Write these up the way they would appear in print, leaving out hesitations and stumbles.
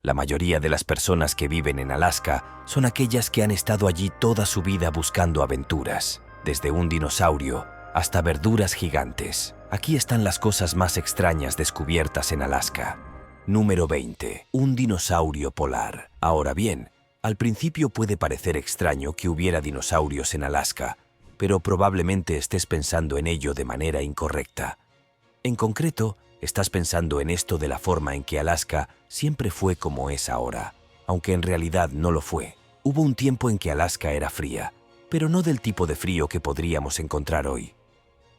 La mayoría de las personas que viven en Alaska son aquellas que han estado allí toda su vida buscando aventuras, desde un dinosaurio hasta verduras gigantes. Aquí están las cosas más extrañas descubiertas en Alaska. Número 20. Un dinosaurio polar. Ahora bien, al principio puede parecer extraño que hubiera dinosaurios en Alaska, pero probablemente estés pensando en ello de manera incorrecta. En concreto, estás pensando en esto de la forma en que Alaska siempre fue como es ahora, aunque en realidad no lo fue. Hubo un tiempo en que Alaska era fría, pero no del tipo de frío que podríamos encontrar hoy.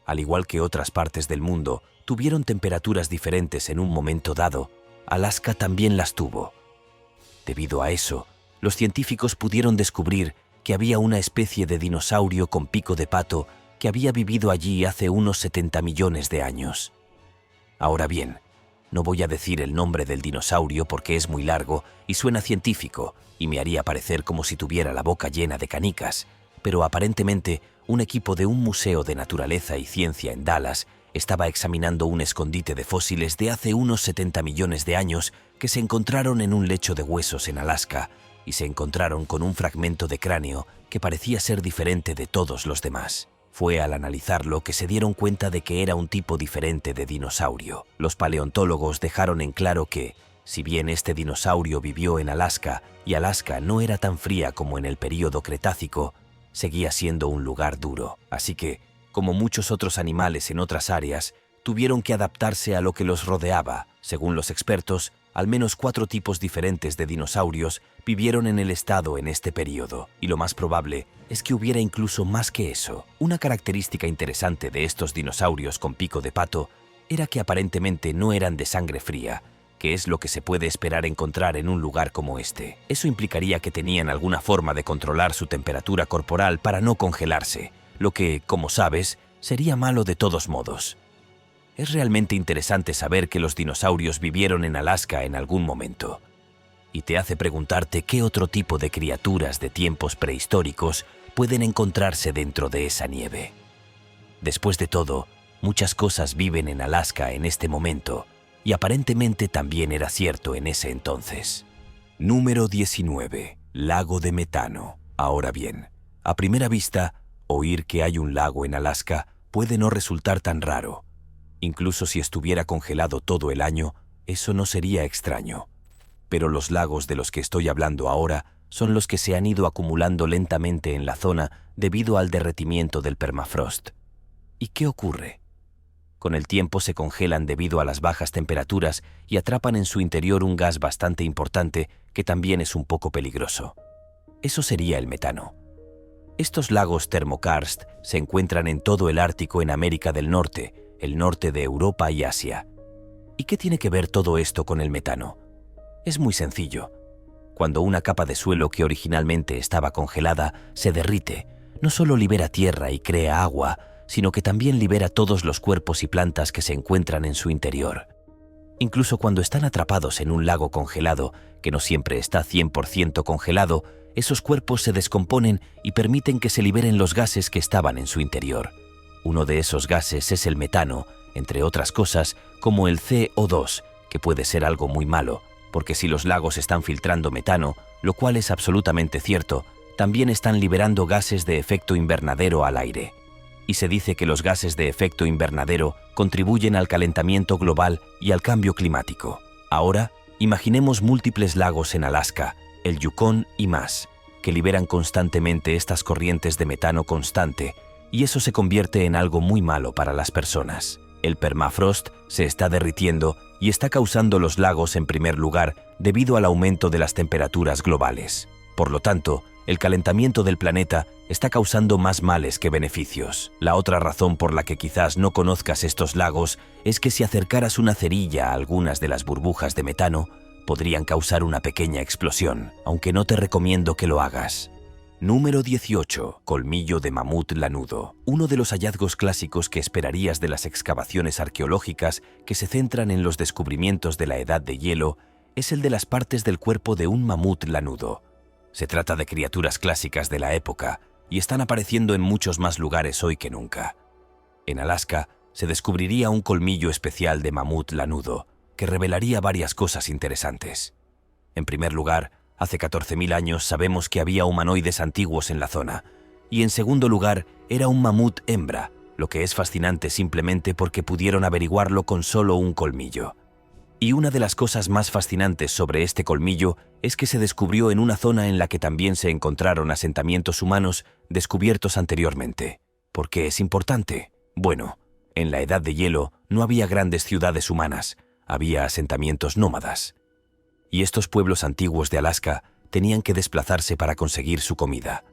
Al igual que otras partes del mundo tuvieron temperaturas diferentes en un momento dado, Alaska también las tuvo. Debido a eso, los científicos pudieron descubrir que había una especie de dinosaurio con pico de pato que había vivido allí hace unos 70 millones de años. Ahora bien, no voy a decir el nombre del dinosaurio porque es muy largo y suena científico y me haría parecer como si tuviera la boca llena de canicas, pero aparentemente un equipo de un museo de naturaleza y ciencia en Dallas estaba examinando un escondite de fósiles de hace unos 70 millones de años que se encontraron en un lecho de huesos en Alaska y se encontraron con un fragmento de cráneo que parecía ser diferente de todos los demás. Fue al analizarlo que se dieron cuenta de que era un tipo diferente de dinosaurio. Los paleontólogos dejaron en claro que, si bien este dinosaurio vivió en Alaska y Alaska no era tan fría como en el período Cretácico, seguía siendo un lugar duro. Así que, como muchos otros animales en otras áreas, tuvieron que adaptarse a lo que los rodeaba. Según los expertos, al menos 4 tipos diferentes de dinosaurios vivieron en el estado en este período, y lo más probable es que hubiera incluso más que eso. Una característica interesante de estos dinosaurios con pico de pato era que aparentemente no eran de sangre fría, que es lo que se puede esperar encontrar en un lugar como este. Eso implicaría que tenían alguna forma de controlar su temperatura corporal para no congelarse, lo que, como sabes, sería malo de todos modos. Es realmente interesante saber que los dinosaurios vivieron en Alaska en algún momento. Y te hace preguntarte qué otro tipo de criaturas de tiempos prehistóricos pueden encontrarse dentro de esa nieve. Después de todo, muchas cosas viven en Alaska en este momento, y aparentemente también era cierto en ese entonces. Número 19. Lago de metano. Ahora bien, a primera vista, oír que hay un lago en Alaska puede no resultar tan raro. Incluso si estuviera congelado todo el año, eso no sería extraño. Pero los lagos de los que estoy hablando ahora son los que se han ido acumulando lentamente en la zona debido al derretimiento del permafrost. ¿Y qué ocurre? Con el tiempo se congelan debido a las bajas temperaturas y atrapan en su interior un gas bastante importante que también es un poco peligroso. Eso sería el metano. Estos lagos termokarst se encuentran en todo el Ártico en América del Norte, el norte de Europa y Asia. ¿Y qué tiene que ver todo esto con el metano? Es muy sencillo. Cuando una capa de suelo que originalmente estaba congelada se derrite, no solo libera tierra y crea agua, sino que también libera todos los cuerpos y plantas que se encuentran en su interior. Incluso cuando están atrapados en un lago congelado, que no siempre está 100% congelado, esos cuerpos se descomponen y permiten que se liberen los gases que estaban en su interior. Uno de esos gases es el metano, entre otras cosas, como el CO2, que puede ser algo muy malo, porque si los lagos están filtrando metano, lo cual es absolutamente cierto, también están liberando gases de efecto invernadero al aire. Y se dice que los gases de efecto invernadero contribuyen al calentamiento global y al cambio climático. Ahora, imaginemos múltiples lagos en Alaska, el Yukón y más, que liberan constantemente estas corrientes de metano constante, y eso se convierte en algo muy malo para las personas. El permafrost se está derritiendo y está causando los lagos en primer lugar debido al aumento de las temperaturas globales. Por lo tanto, el calentamiento del planeta está causando más males que beneficios. La otra razón por la que quizás no conozcas estos lagos es que si acercaras una cerilla a algunas de las burbujas de metano, podrían causar una pequeña explosión, aunque no te recomiendo que lo hagas. Número 18. Colmillo de mamut lanudo. Uno de los hallazgos clásicos que esperarías de las excavaciones arqueológicas que se centran en los descubrimientos de la edad de hielo es el de las partes del cuerpo de un mamut lanudo. Se trata de criaturas clásicas de la época y están apareciendo en muchos más lugares hoy que nunca. En Alaska se descubriría un colmillo especial de mamut lanudo que revelaría varias cosas interesantes. En primer lugar, hace 14.000 años sabemos que había humanoides antiguos en la zona. Y en segundo lugar, era un mamut hembra, lo que es fascinante simplemente porque pudieron averiguarlo con solo un colmillo. Y una de las cosas más fascinantes sobre este colmillo es que se descubrió en una zona en la que también se encontraron asentamientos humanos descubiertos anteriormente. ¿Por qué es importante? Bueno, en la Edad de Hielo no había grandes ciudades humanas, había asentamientos nómadas. Y estos pueblos antiguos de Alaska tenían que desplazarse para conseguir su comida.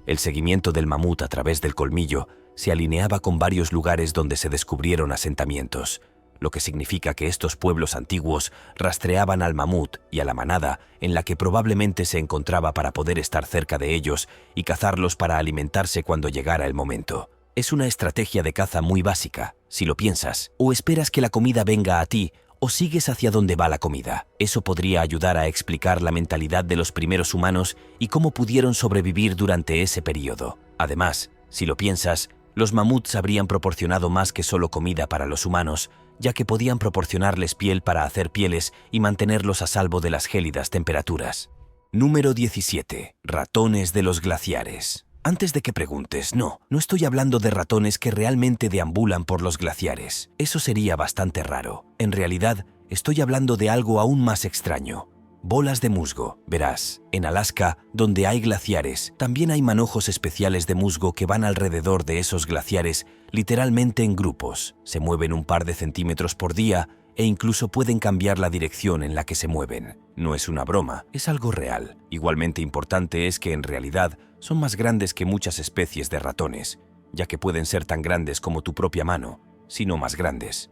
El seguimiento del mamut a través del colmillo se alineaba con varios lugares donde se descubrieron asentamientos, lo que significa que estos pueblos antiguos rastreaban al mamut y a la manada en la que probablemente se encontraba para poder estar cerca de ellos y cazarlos para alimentarse cuando llegara el momento. Es una estrategia de caza muy básica, si lo piensas. O esperas que la comida venga a ti, o sigues hacia donde va la comida. Eso podría ayudar a explicar la mentalidad de los primeros humanos y cómo pudieron sobrevivir durante ese periodo. Además, si lo piensas, los mamuts habrían proporcionado más que solo comida para los humanos, ya que podían proporcionarles piel para hacer pieles y mantenerlos a salvo de las gélidas temperaturas. Número 17. Ratones de los glaciares. Antes de que preguntes, no estoy hablando de ratones que realmente deambulan por los glaciares. Eso sería bastante raro. En realidad, estoy hablando de algo aún más extraño. Bolas de musgo. Verás, en Alaska, donde hay glaciares, también hay manojos especiales de musgo que van alrededor de esos glaciares, literalmente en grupos. Se mueven un par de centímetros por día e incluso pueden cambiar la dirección en la que se mueven. No es una broma, es algo real. Igualmente importante es que en realidad son más grandes que muchas especies de ratones, ya que pueden ser tan grandes como tu propia mano, si no más grandes.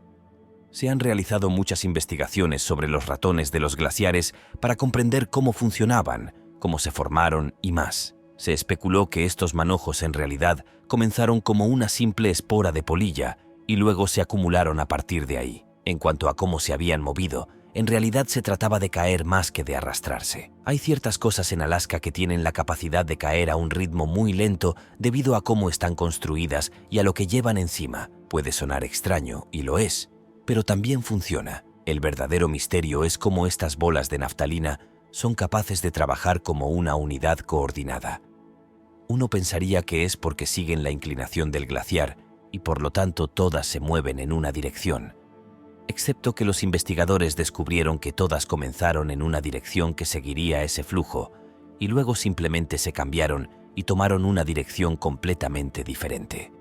Se han realizado muchas investigaciones sobre los ratones de los glaciares para comprender cómo funcionaban, cómo se formaron y más. Se especuló que estos manojos en realidad comenzaron como una simple espora de polilla y luego se acumularon a partir de ahí. En cuanto a cómo se habían movido, en realidad se trataba de caer más que de arrastrarse. Hay ciertas cosas en Alaska que tienen la capacidad de caer a un ritmo muy lento debido a cómo están construidas y a lo que llevan encima. Puede sonar extraño, y lo es, pero también funciona. El verdadero misterio es cómo estas bolas de naftalina son capaces de trabajar como una unidad coordinada. Uno pensaría que es porque siguen la inclinación del glaciar y por lo tanto todas se mueven en una dirección. Excepto que los investigadores descubrieron que todas comenzaron en una dirección que seguiría ese flujo y luego simplemente se cambiaron y tomaron una dirección completamente diferente.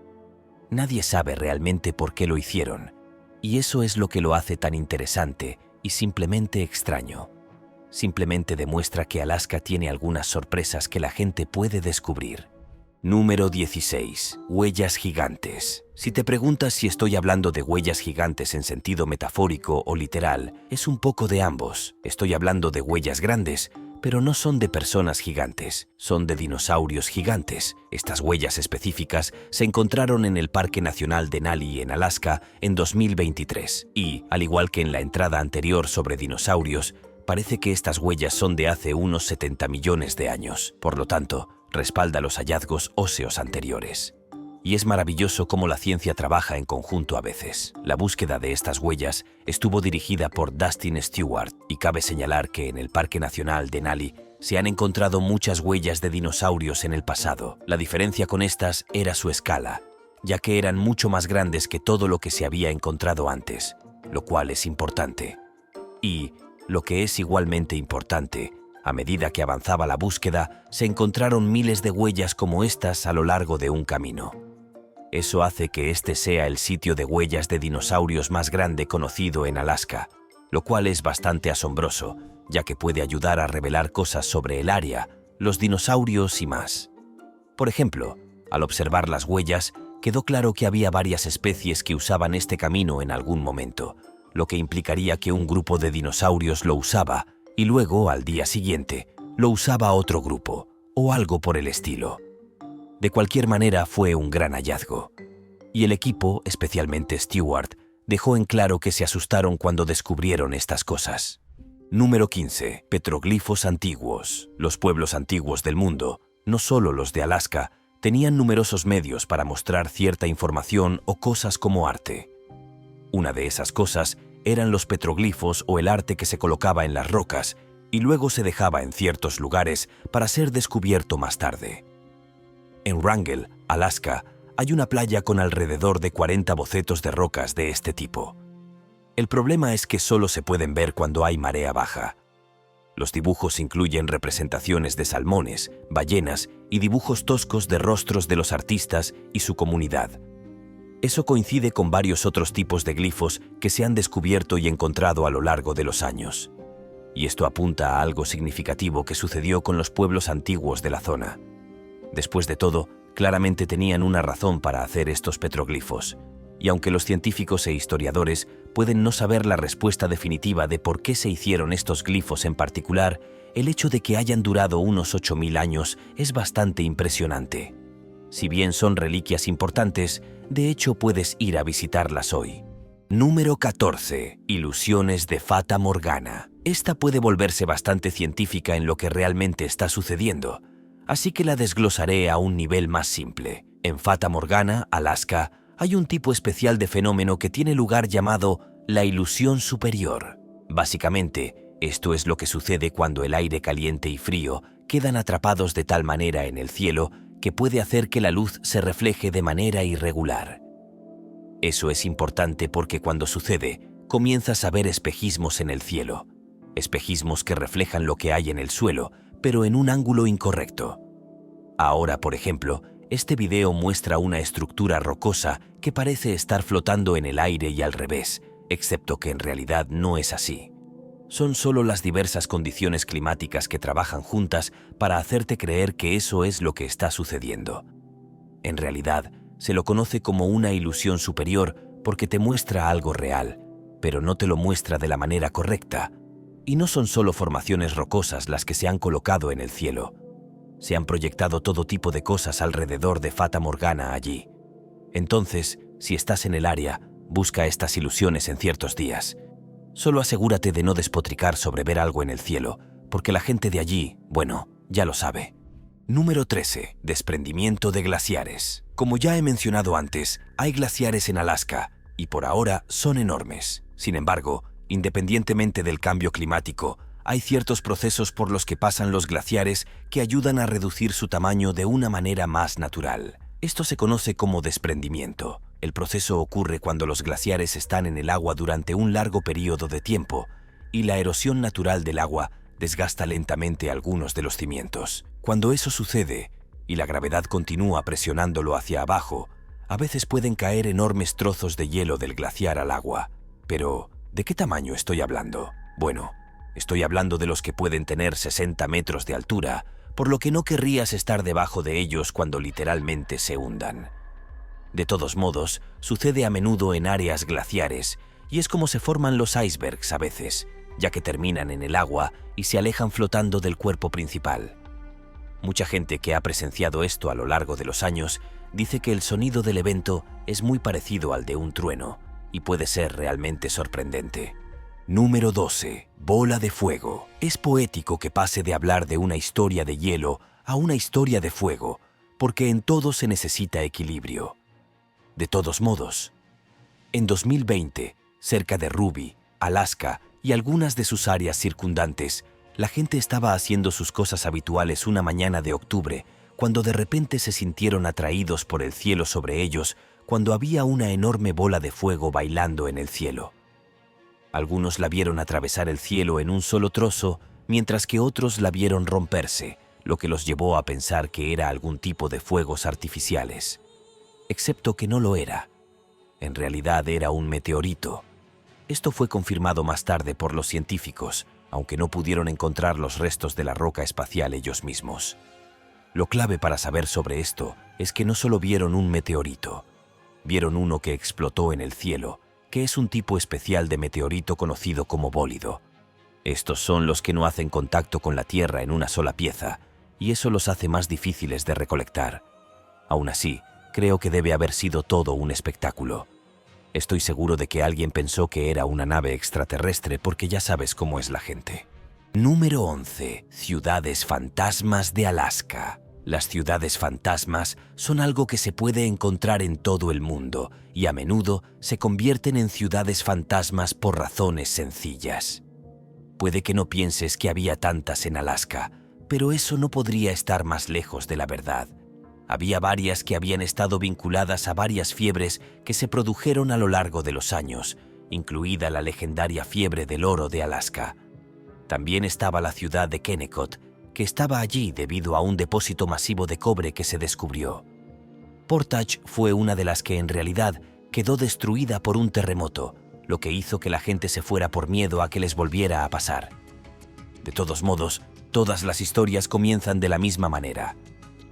Nadie sabe realmente por qué lo hicieron, y eso es lo que lo hace tan interesante y simplemente extraño. Simplemente demuestra que Alaska tiene algunas sorpresas que la gente puede descubrir. Número 16. Huellas gigantes. Si te preguntas si estoy hablando de huellas gigantes en sentido metafórico o literal, es un poco de ambos. Estoy hablando de huellas grandes, pero no son de personas gigantes, son de dinosaurios gigantes. Estas huellas específicas se encontraron en el Parque Nacional Denali en Alaska en 2023 y, al igual que en la entrada anterior sobre dinosaurios, parece que estas huellas son de hace unos 70 millones de años. Por lo tanto, respalda los hallazgos óseos anteriores. Y es maravilloso cómo la ciencia trabaja en conjunto a veces. La búsqueda de estas huellas estuvo dirigida por Dustin Stewart y cabe señalar que en el Parque Nacional Denali se han encontrado muchas huellas de dinosaurios en el pasado. La diferencia con estas era su escala, ya que eran mucho más grandes que todo lo que se había encontrado antes, lo cual es importante. Y, lo que es igualmente importante, a medida que avanzaba la búsqueda, se encontraron miles de huellas como estas a lo largo de un camino. Eso hace que este sea el sitio de huellas de dinosaurios más grande conocido en Alaska, lo cual es bastante asombroso, ya que puede ayudar a revelar cosas sobre el área, los dinosaurios y más. Por ejemplo, al observar las huellas, quedó claro que había varias especies que usaban este camino en algún momento, lo que implicaría que un grupo de dinosaurios lo usaba, y luego, al día siguiente, lo usaba otro grupo, o algo por el estilo. De cualquier manera, fue un gran hallazgo. Y el equipo, especialmente Stewart, dejó en claro que se asustaron cuando descubrieron estas cosas. Número 15. Petroglifos antiguos. Los pueblos antiguos del mundo, no solo los de Alaska, tenían numerosos medios para mostrar cierta información o cosas como arte. Una de esas cosas eran los petroglifos o el arte que se colocaba en las rocas, y luego se dejaba en ciertos lugares para ser descubierto más tarde. En Wrangell, Alaska, hay una playa con alrededor de 40 bocetos de rocas de este tipo. El problema es que solo se pueden ver cuando hay marea baja. Los dibujos incluyen representaciones de salmones, ballenas y dibujos toscos de rostros de los artistas y su comunidad. Eso coincide con varios otros tipos de glifos que se han descubierto y encontrado a lo largo de los años. Y esto apunta a algo significativo que sucedió con los pueblos antiguos de la zona. Después de todo, claramente tenían una razón para hacer estos petroglifos. Y aunque los científicos e historiadores pueden no saber la respuesta definitiva de por qué se hicieron estos glifos en particular, el hecho de que hayan durado unos 8000 años es bastante impresionante. Si bien son reliquias importantes, de hecho puedes ir a visitarlas hoy. Número 14. Ilusiones de Fata Morgana. Esta puede volverse bastante científica en lo que realmente está sucediendo, así que la desglosaré a un nivel más simple. En Fata Morgana, Alaska, hay un tipo especial de fenómeno que tiene lugar llamado la ilusión superior. Básicamente, esto es lo que sucede cuando el aire caliente y frío quedan atrapados de tal manera en el cielo que puede hacer que la luz se refleje de manera irregular. Eso es importante porque cuando sucede, comienzas a ver espejismos en el cielo. Espejismos que reflejan lo que hay en el suelo, pero en un ángulo incorrecto. Ahora, por ejemplo, este video muestra una estructura rocosa que parece estar flotando en el aire y al revés, excepto que en realidad no es así. Son solo las diversas condiciones climáticas que trabajan juntas para hacerte creer que eso es lo que está sucediendo. En realidad, se lo conoce como una ilusión superior porque te muestra algo real, pero no te lo muestra de la manera correcta. Y no son solo formaciones rocosas las que se han colocado en el cielo. Se han proyectado todo tipo de cosas alrededor de Fata Morgana allí. Entonces, si estás en el área, busca estas ilusiones en ciertos días. Solo asegúrate de no despotricar sobre ver algo en el cielo, porque la gente de allí, bueno, ya lo sabe. Número 13. Desprendimiento de glaciares. Como ya he mencionado antes, hay glaciares en Alaska, y por ahora son enormes. Sin embargo, independientemente del cambio climático, hay ciertos procesos por los que pasan los glaciares que ayudan a reducir su tamaño de una manera más natural. Esto se conoce como desprendimiento. El proceso ocurre cuando los glaciares están en el agua durante un largo periodo de tiempo y la erosión natural del agua desgasta lentamente algunos de los cimientos. Cuando eso sucede y la gravedad continúa presionándolo hacia abajo, a veces pueden caer enormes trozos de hielo del glaciar al agua. Pero, ¿de qué tamaño estoy hablando? Bueno, estoy hablando de los que pueden tener 60 metros de altura, por lo que no querrías estar debajo de ellos cuando literalmente se hundan. De todos modos, sucede a menudo en áreas glaciares, y es como se forman los icebergs a veces, ya que terminan en el agua y se alejan flotando del cuerpo principal. Mucha gente que ha presenciado esto a lo largo de los años dice que el sonido del evento es muy parecido al de un trueno, y puede ser realmente sorprendente. Número 12. Bola de fuego. Es poético que pase de hablar de una historia de hielo a una historia de fuego, porque en todo se necesita equilibrio. De todos modos, en 2020, cerca de Ruby, Alaska y algunas de sus áreas circundantes, la gente estaba haciendo sus cosas habituales una mañana de octubre, cuando de repente se sintieron atraídos por el cielo sobre ellos, cuando había una enorme bola de fuego bailando en el cielo. Algunos la vieron atravesar el cielo en un solo trozo, mientras que otros la vieron romperse, lo que los llevó a pensar que era algún tipo de fuegos artificiales. Excepto que no lo era. En realidad era un meteorito. Esto fue confirmado más tarde por los científicos, aunque no pudieron encontrar los restos de la roca espacial ellos mismos. Lo clave para saber sobre esto es que no solo vieron un meteorito, vieron uno que explotó en el cielo, que es un tipo especial de meteorito conocido como bólido. Estos son los que no hacen contacto con la Tierra en una sola pieza, y eso los hace más difíciles de recolectar. Aún así, creo que debe haber sido todo un espectáculo. Estoy seguro de que alguien pensó que era una nave extraterrestre porque ya sabes cómo es la gente. Número 11. Ciudades fantasmas de Alaska. Las ciudades fantasmas son algo que se puede encontrar en todo el mundo y a menudo se convierten en ciudades fantasmas por razones sencillas. Puede que no pienses que había tantas en Alaska, pero eso no podría estar más lejos de la verdad. Había varias que habían estado vinculadas a varias fiebres que se produjeron a lo largo de los años, incluida la legendaria fiebre del oro de Alaska. También estaba la ciudad de Kennecott, que estaba allí debido a un depósito masivo de cobre que se descubrió. Portage fue una de las que en realidad quedó destruida por un terremoto, lo que hizo que la gente se fuera por miedo a que les volviera a pasar. De todos modos, todas las historias comienzan de la misma manera.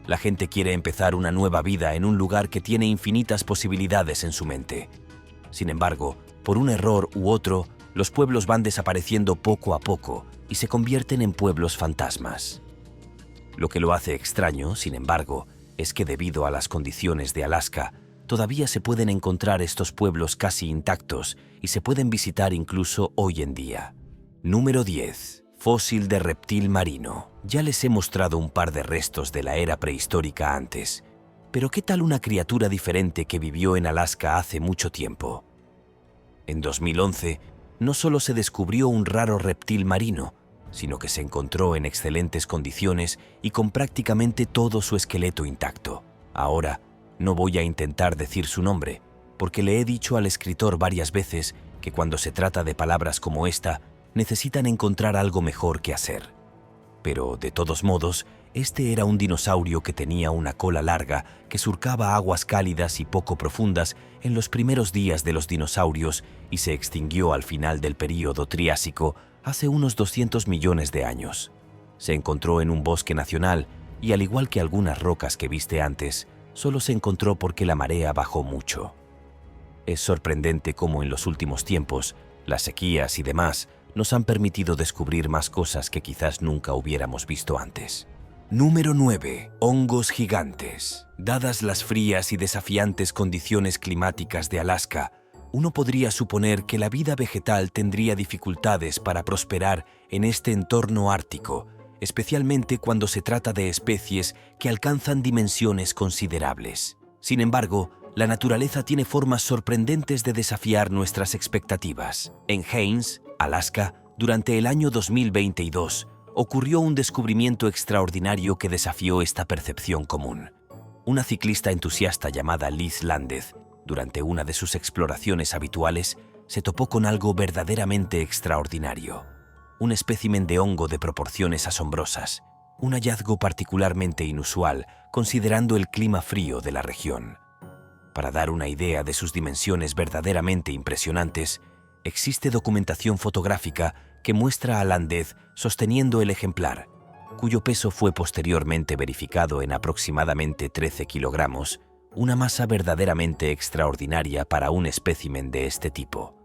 La gente quiere empezar una nueva vida en un lugar que tiene infinitas posibilidades en su mente. Sin embargo, por un error u otro, los pueblos van desapareciendo poco a poco y se convierten en pueblos fantasmas. Lo que lo hace extraño, sin embargo, es que debido a las condiciones de Alaska, todavía se pueden encontrar estos pueblos casi intactos y se pueden visitar incluso hoy en día. Número 10. Fósil de reptil marino. Ya les he mostrado un par de restos de la era prehistórica antes, pero ¿qué tal una criatura diferente que vivió en Alaska hace mucho tiempo? En 2011, no solo se descubrió un raro reptil marino, sino que se encontró en excelentes condiciones y con prácticamente todo su esqueleto intacto. Ahora, no voy a intentar decir su nombre, porque le he dicho al escritor varias veces que cuando se trata de palabras como esta, necesitan encontrar algo mejor que hacer. Pero, de todos modos, este era un dinosaurio que tenía una cola larga que surcaba aguas cálidas y poco profundas en los primeros días de los dinosaurios y se extinguió al final del período Triásico hace unos 200 millones de años. Se encontró en un bosque nacional y, al igual que algunas rocas que viste antes, solo se encontró porque la marea bajó mucho. Es sorprendente cómo en los últimos tiempos, las sequías y demás nos han permitido descubrir más cosas que quizás nunca hubiéramos visto antes. Número 9. Hongos gigantes. Dadas las frías y desafiantes condiciones climáticas de Alaska, uno podría suponer que la vida vegetal tendría dificultades para prosperar en este entorno ártico, especialmente cuando se trata de especies que alcanzan dimensiones considerables. Sin embargo, la naturaleza tiene formas sorprendentes de desafiar nuestras expectativas. En Haines, Alaska, durante el año 2022, ocurrió un descubrimiento extraordinario que desafió esta percepción común. Una ciclista entusiasta llamada Liz Landez, durante una de sus exploraciones habituales, se topó con algo verdaderamente extraordinario. Un espécimen de hongo de proporciones asombrosas, un hallazgo particularmente inusual considerando el clima frío de la región. Para dar una idea de sus dimensiones verdaderamente impresionantes, existe documentación fotográfica que muestra a Landez sosteniendo el ejemplar, cuyo peso fue posteriormente verificado en aproximadamente 13 kilogramos, una masa verdaderamente extraordinaria para un espécimen de este tipo.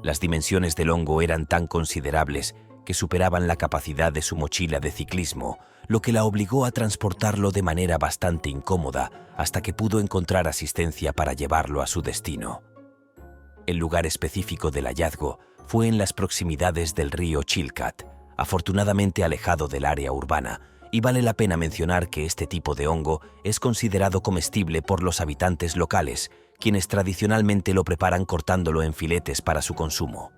Las dimensiones del hongo eran tan considerables que superaban la capacidad de su mochila de ciclismo, lo que la obligó a transportarlo de manera bastante incómoda hasta que pudo encontrar asistencia para llevarlo a su destino. El lugar específico del hallazgo fue en las proximidades del río Chilkat, afortunadamente alejado del área urbana, y vale la pena mencionar que este tipo de hongo es considerado comestible por los habitantes locales, quienes tradicionalmente lo preparan cortándolo en filetes para su consumo.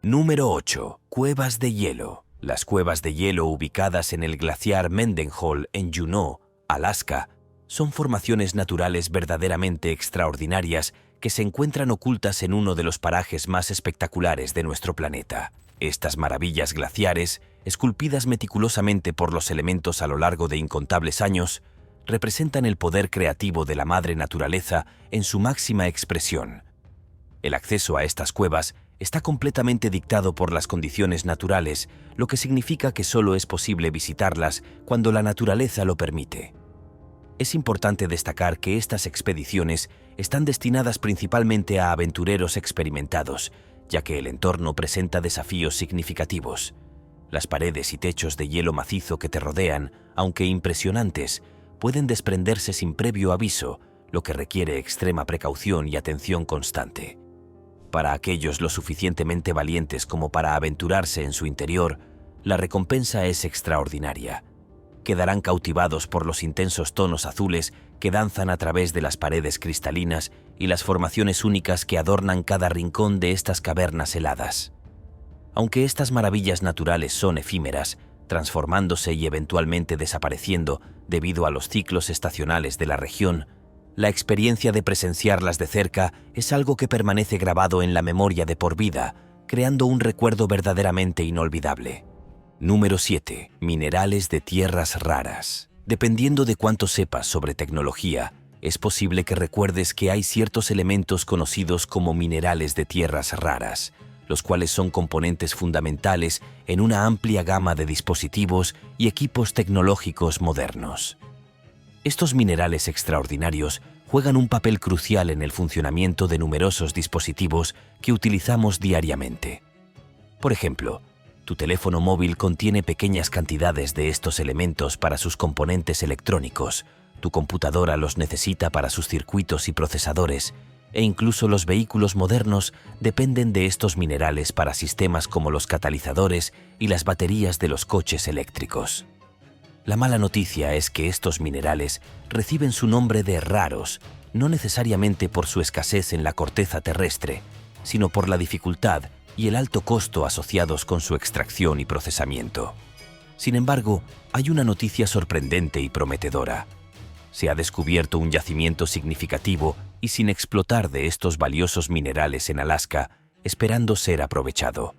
Número 8. Cuevas de hielo. Las cuevas de hielo ubicadas en el glaciar Mendenhall en Juneau, Alaska, son formaciones naturales verdaderamente extraordinarias que se encuentran ocultas en uno de los parajes más espectaculares de nuestro planeta. Estas maravillas glaciares, esculpidas meticulosamente por los elementos a lo largo de incontables años, representan el poder creativo de la madre naturaleza en su máxima expresión. El acceso a estas cuevas está completamente dictado por las condiciones naturales, lo que significa que solo es posible visitarlas cuando la naturaleza lo permite. Es importante destacar que estas expediciones están destinadas principalmente a aventureros experimentados, ya que el entorno presenta desafíos significativos. Las paredes y techos de hielo macizo que te rodean, aunque impresionantes, pueden desprenderse sin previo aviso, lo que requiere extrema precaución y atención constante. Para aquellos lo suficientemente valientes como para aventurarse en su interior, la recompensa es extraordinaria. Quedarán cautivados por los intensos tonos azules que danzan a través de las paredes cristalinas y las formaciones únicas que adornan cada rincón de estas cavernas heladas. Aunque estas maravillas naturales son efímeras, transformándose y eventualmente desapareciendo debido a los ciclos estacionales de la región, la experiencia de presenciarlas de cerca es algo que permanece grabado en la memoria de por vida, creando un recuerdo verdaderamente inolvidable. Número 7. Minerales de tierras raras. Dependiendo de cuánto sepas sobre tecnología, es posible que recuerdes que hay ciertos elementos conocidos como minerales de tierras raras, los cuales son componentes fundamentales en una amplia gama de dispositivos y equipos tecnológicos modernos. Estos minerales extraordinarios juegan un papel crucial en el funcionamiento de numerosos dispositivos que utilizamos diariamente. Por ejemplo, tu teléfono móvil contiene pequeñas cantidades de estos elementos para sus componentes electrónicos, tu computadora los necesita para sus circuitos y procesadores, e incluso los vehículos modernos dependen de estos minerales para sistemas como los catalizadores y las baterías de los coches eléctricos. La mala noticia es que estos minerales reciben su nombre de raros, no necesariamente por su escasez en la corteza terrestre, sino por la dificultad y el alto costo asociados con su extracción y procesamiento. Sin embargo, hay una noticia sorprendente y prometedora. Se ha descubierto un yacimiento significativo y sin explotar de estos valiosos minerales en Alaska, esperando ser aprovechado.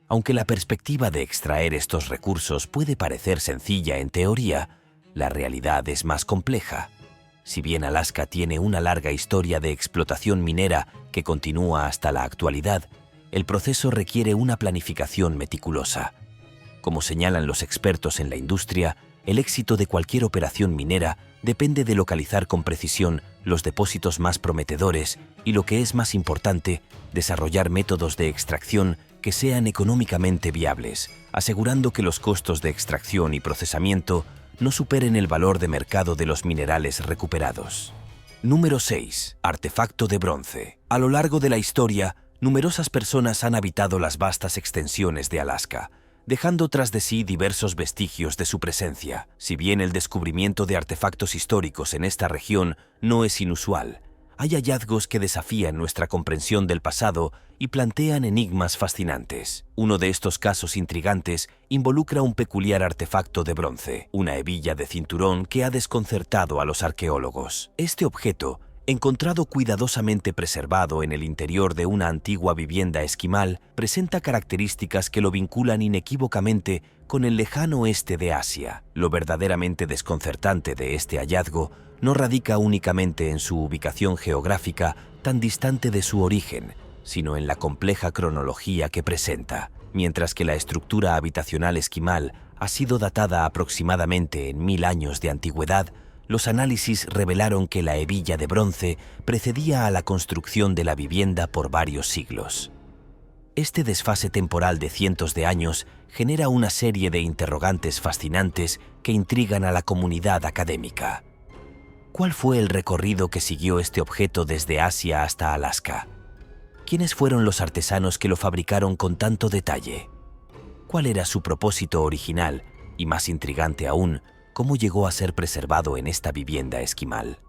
Aunque la perspectiva de extraer estos recursos puede parecer sencilla en teoría, la realidad es más compleja. Si bien Alaska tiene una larga historia de explotación minera que continúa hasta la actualidad, el proceso requiere una planificación meticulosa. Como señalan los expertos en la industria, el éxito de cualquier operación minera depende de localizar con precisión los depósitos más prometedores y, lo que es más importante, desarrollar métodos de extracción que sean económicamente viables, asegurando que los costos de extracción y procesamiento no superen el valor de mercado de los minerales recuperados. Número 6. Artefacto de bronce. A lo largo de la historia, numerosas personas han habitado las vastas extensiones de Alaska, dejando tras de sí diversos vestigios de su presencia. Si bien el descubrimiento de artefactos históricos en esta región no es inusual, hay hallazgos que desafían nuestra comprensión del pasado y plantean enigmas fascinantes. Uno de estos casos intrigantes involucra un peculiar artefacto de bronce, una hebilla de cinturón que ha desconcertado a los arqueólogos. Este objeto, encontrado cuidadosamente preservado en el interior de una antigua vivienda esquimal, presenta características que lo vinculan inequívocamente con el lejano oeste de Asia. Lo verdaderamente desconcertante de este hallazgo no radica únicamente en su ubicación geográfica tan distante de su origen, sino en la compleja cronología que presenta. Mientras que la estructura habitacional esquimal ha sido datada aproximadamente en 1000 años de antigüedad, los análisis revelaron que la hebilla de bronce precedía a la construcción de la vivienda por varios siglos. Este desfase temporal de cientos de años genera una serie de interrogantes fascinantes que intrigan a la comunidad académica. ¿Cuál fue el recorrido que siguió este objeto desde Asia hasta Alaska? ¿Quiénes fueron los artesanos que lo fabricaron con tanto detalle? ¿Cuál era su propósito original? Y más intrigante aún, ¿cómo llegó a ser preservado en esta vivienda esquimal?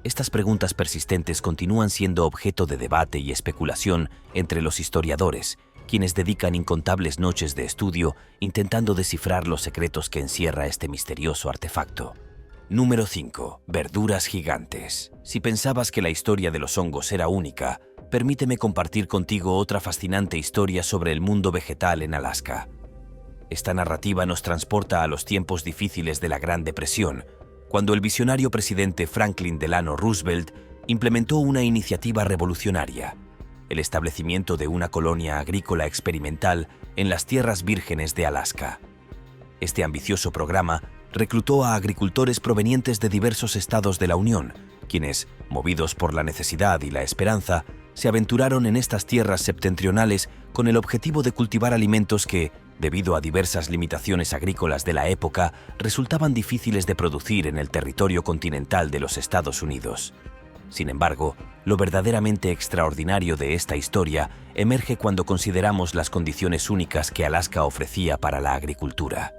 Estas preguntas persistentes continúan siendo objeto de debate y especulación entre los historiadores, quienes dedican incontables noches de estudio intentando descifrar los secretos que encierra este misterioso artefacto. Número 5. Verduras gigantes. Si pensabas que la historia de los hongos era única, permíteme compartir contigo otra fascinante historia sobre el mundo vegetal en Alaska. Esta narrativa nos transporta a los tiempos difíciles de la Gran Depresión, cuando el visionario presidente Franklin Delano Roosevelt implementó una iniciativa revolucionaria: el establecimiento de una colonia agrícola experimental en las tierras vírgenes de Alaska. Este ambicioso programa reclutó a agricultores provenientes de diversos estados de la Unión, quienes, movidos por la necesidad y la esperanza, se aventuraron en estas tierras septentrionales con el objetivo de cultivar alimentos que, debido a diversas limitaciones agrícolas de la época, resultaban difíciles de producir en el territorio continental de los Estados Unidos. Sin embargo, lo verdaderamente extraordinario de esta historia emerge cuando consideramos las condiciones únicas que Alaska ofrecía para la agricultura.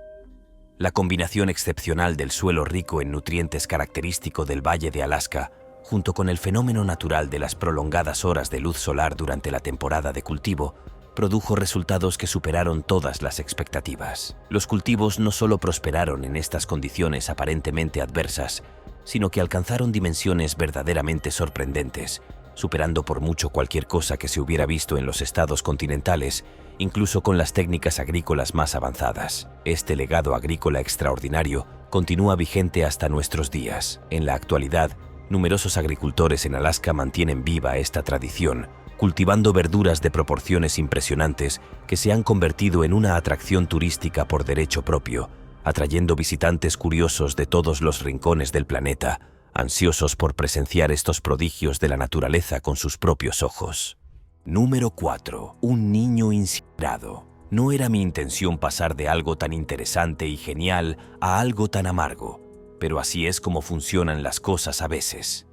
La combinación excepcional del suelo rico en nutrientes característico del Valle de Alaska, junto con el fenómeno natural de las prolongadas horas de luz solar durante la temporada de cultivo, produjo resultados que superaron todas las expectativas. Los cultivos no solo prosperaron en estas condiciones aparentemente adversas, sino que alcanzaron dimensiones verdaderamente sorprendentes, superando por mucho cualquier cosa que se hubiera visto en los estados continentales, incluso con las técnicas agrícolas más avanzadas. Este legado agrícola extraordinario continúa vigente hasta nuestros días. En la actualidad, numerosos agricultores en Alaska mantienen viva esta tradición, cultivando verduras de proporciones impresionantes que se han convertido en una atracción turística por derecho propio, atrayendo visitantes curiosos de todos los rincones del planeta, ansiosos por presenciar estos prodigios de la naturaleza con sus propios ojos. Número 4. Un niño incinerado. No era mi intención pasar de algo tan interesante y genial a algo tan amargo, pero así es como funcionan las cosas a veces.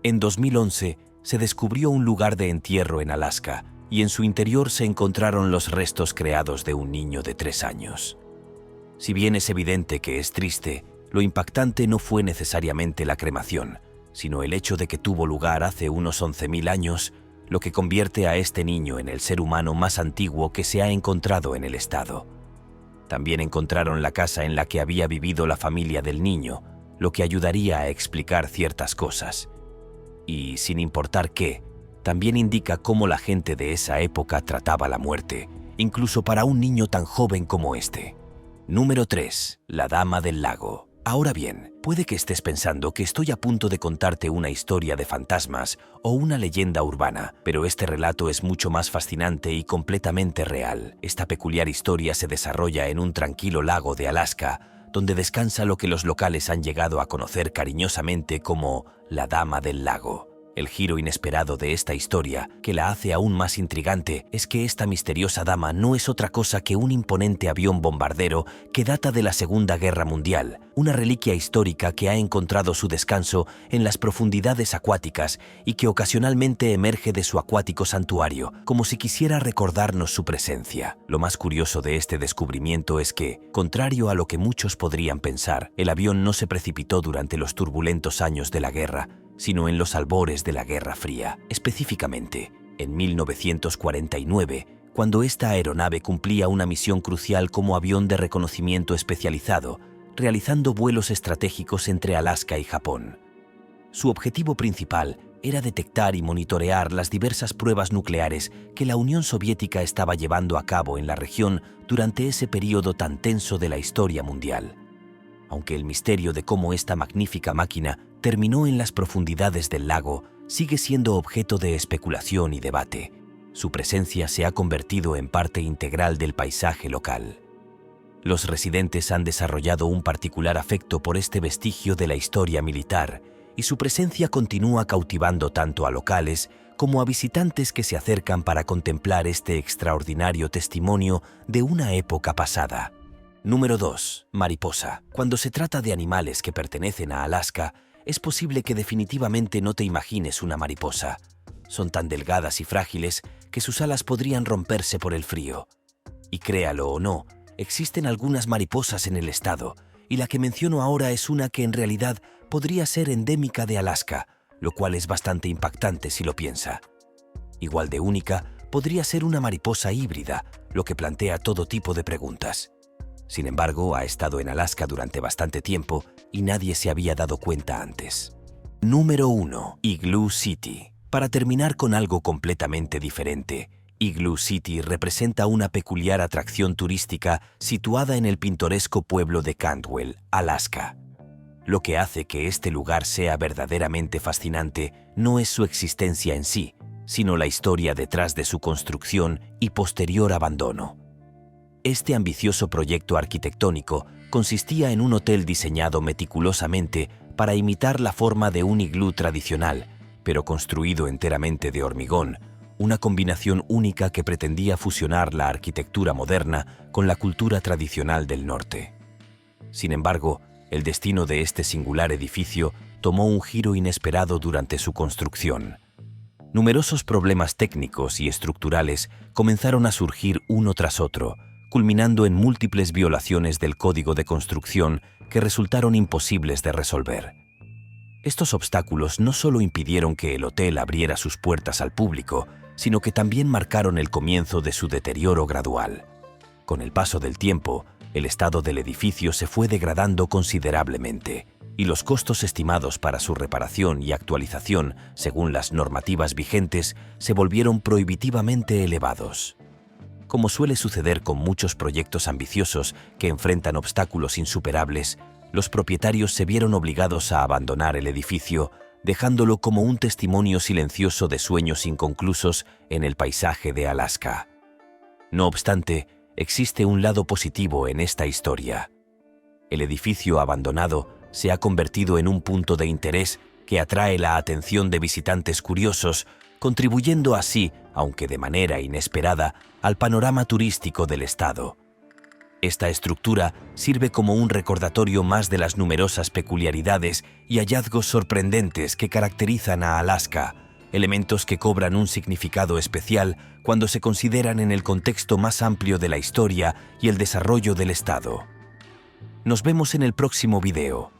En 2011, se descubrió un lugar de entierro en Alaska y en su interior se encontraron los restos creados de un niño de 3 años. Si bien es evidente que es triste, lo impactante no fue necesariamente la cremación, sino el hecho de que tuvo lugar hace unos 11.000 años, lo que convierte a este niño en el ser humano más antiguo que se ha encontrado en el estado. También encontraron la casa en la que había vivido la familia del niño, lo que ayudaría a explicar ciertas cosas. Y, sin importar qué, también indica cómo la gente de esa época trataba la muerte, incluso para un niño tan joven como este. Número 3. La Dama del Lago. Ahora bien, puede que estés pensando que estoy a punto de contarte una historia de fantasmas o una leyenda urbana, pero este relato es mucho más fascinante y completamente real. Esta peculiar historia se desarrolla en un tranquilo lago de Alaska, donde descansa lo que los locales han llegado a conocer cariñosamente como la Dama del Lago. El giro inesperado de esta historia, que la hace aún más intrigante, es que esta misteriosa dama no es otra cosa que un imponente avión bombardero que data de la Segunda Guerra Mundial, una reliquia histórica que ha encontrado su descanso en las profundidades acuáticas y que ocasionalmente emerge de su acuático santuario, como si quisiera recordarnos su presencia. Lo más curioso de este descubrimiento es que, contrario a lo que muchos podrían pensar, el avión no se precipitó durante los turbulentos años de la guerra, sino en los albores de la Guerra Fría, específicamente en 1949, cuando esta aeronave cumplía una misión crucial como avión de reconocimiento especializado, realizando vuelos estratégicos entre Alaska y Japón. Su objetivo principal era detectar y monitorear las diversas pruebas nucleares que la Unión Soviética estaba llevando a cabo en la región durante ese periodo tan tenso de la historia mundial. Aunque el misterio de cómo esta magnífica máquina terminó en las profundidades del lago sigue siendo objeto de especulación y debate, su presencia se ha convertido en parte integral del paisaje local. Los residentes han desarrollado un particular afecto por este vestigio de la historia militar y su presencia continúa cautivando tanto a locales como a visitantes que se acercan para contemplar este extraordinario testimonio de una época pasada. Número 2. Mariposa. Cuando se trata de animales que pertenecen a Alaska, es posible que definitivamente no te imagines una mariposa. Son tan delgadas y frágiles que sus alas podrían romperse por el frío. Y créalo o no, existen algunas mariposas en el estado, y la que menciono ahora es una que en realidad podría ser endémica de Alaska, lo cual es bastante impactante si lo piensa. Igual de única, podría ser una mariposa híbrida, lo que plantea todo tipo de preguntas. Sin embargo, ha estado en Alaska durante bastante tiempo y nadie se había dado cuenta antes. Número 1. Igloo City. Para terminar con algo completamente diferente, Igloo City representa una peculiar atracción turística situada en el pintoresco pueblo de Cantwell, Alaska. Lo que hace que este lugar sea verdaderamente fascinante no es su existencia en sí, sino la historia detrás de su construcción y posterior abandono. Este ambicioso proyecto arquitectónico consistía en un hotel diseñado meticulosamente para imitar la forma de un iglú tradicional, pero construido enteramente de hormigón, una combinación única que pretendía fusionar la arquitectura moderna con la cultura tradicional del norte. Sin embargo, el destino de este singular edificio tomó un giro inesperado durante su construcción. Numerosos problemas técnicos y estructurales comenzaron a surgir uno tras otro, culminando en múltiples violaciones del código de construcción que resultaron imposibles de resolver. Estos obstáculos no solo impidieron que el hotel abriera sus puertas al público, sino que también marcaron el comienzo de su deterioro gradual. Con el paso del tiempo, el estado del edificio se fue degradando considerablemente, y los costos estimados para su reparación y actualización, según las normativas vigentes, se volvieron prohibitivamente elevados. Como suele suceder con muchos proyectos ambiciosos que enfrentan obstáculos insuperables, los propietarios se vieron obligados a abandonar el edificio, dejándolo como un testimonio silencioso de sueños inconclusos en el paisaje de Alaska. No obstante, existe un lado positivo en esta historia. El edificio abandonado se ha convertido en un punto de interés que atrae la atención de visitantes curiosos, contribuyendo así, aunque de manera inesperada, al panorama turístico del estado. Esta estructura sirve como un recordatorio más de las numerosas peculiaridades y hallazgos sorprendentes que caracterizan a Alaska, elementos que cobran un significado especial cuando se consideran en el contexto más amplio de la historia y el desarrollo del estado. Nos vemos en el próximo video.